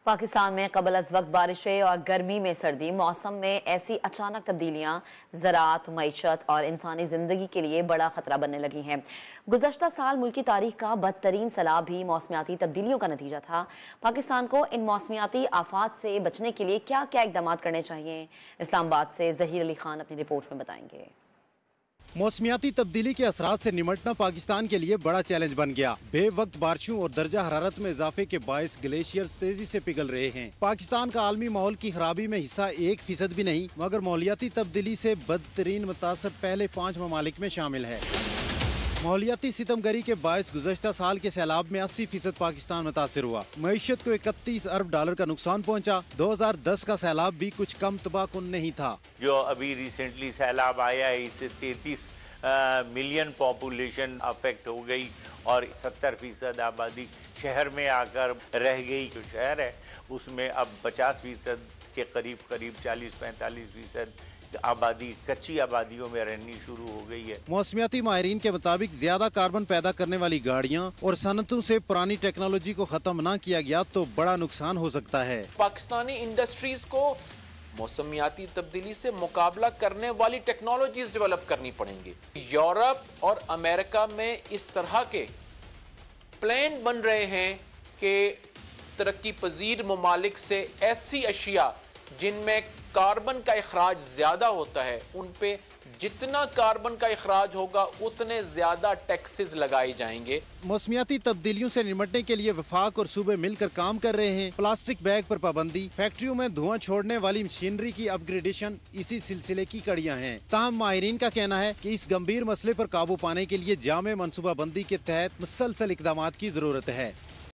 पाकिस्तान में कबल अज वक्त बारिशें और गर्मी में सर्दी, मौसम में ऐसी अचानक तब्दीलियां ज़राअत, मईशत और इंसानी ज़िंदगी के लिए बड़ा खतरा बनने लगी हैं। गुज़श्ता साल मुल्क की तारीख का बदतरीन सैलाब भी मौसमियाती तब्दीलियों का नतीजा था। पाकिस्तान को इन मौसमियाती आफात से बचने के लिए क्या क्या इक़दाम करने चाहिए, इस्लामाबाद से ज़हीर अली खान अपनी रिपोर्ट में बताएंगे। मौसमियाती तब्दीली के असरात से निमटना पाकिस्तान के लिए बड़ा चैलेंज बन गया। बेवक्त बारिशों और दर्जा हरारत में इजाफे के बायस ग्लेशियर तेजी से पिघल रहे हैं। पाकिस्तान का आलमी माहौल की खराबी में हिस्सा 1% भी नहीं, मगर माहौलियाती तब्दीली से बदतरीन मुतासर पहले 5 ममालिक में शामिल है। माहौलियाती सितमगरी के बायस गुज़श्ता साल के सैलाब में 80% पाकिस्तान मुतासिर हुआ। मईशत को 31 अरब डॉलर का नुकसान पहुंचा। 2010 का सैलाब भी कुछ कम तबाहकुन नहीं था। जो अभी रिसेंटली सैलाब आया है, इससे 33 मिलियन पॉपुलेशन अफेक्ट हो गई और 70% आबादी शहर में आकर रह गई। जो शहर है उसमें अब 50% के करीब 40-45% आबादी कच्ची आबादियों में रहनी शुरू हो गई है। मौसमियाती माहिरीन के मुताबिक ज्यादा कार्बन पैदा करने वाली गाड़ियां और सनतों से पुरानी टेक्नोलॉजी को खत्म न किया गया तो बड़ा नुकसान हो सकता है। पाकिस्तानी इंडस्ट्रीज को मौसमियाती तब्दीली से मुकाबला करने वाली टेक्नोलॉजीज डेवलप करनी पड़ेंगी। यूरोप और अमेरिका में इस तरह के प्लान बन रहे हैं कि तरक्की पजीर ममालिक से ऐसी अशिया जिनमें कार्बन का इखराज ज़्यादा होता है, उन पे जितना कार्बन का इखराज होगा उतने ज़्यादा टैक्सेस लगाए जाएंगे। मौसमियाती तब्दीलियों से निमटने के लिए वफाक और सूबे मिलकर काम कर रहे हैं। प्लास्टिक बैग पर पाबंदी, फैक्ट्रियों में धुआं छोड़ने वाली मशीनरी की अपग्रेडेशन इसी सिलसिले की कड़ियां हैं। ताहम माहिरीन का कहना है कि इस गंभीर मसले पर काबू पाने के लिए जामे मनसूबाबंदी के तहत मुसलसल इक़दामात की जरूरत है।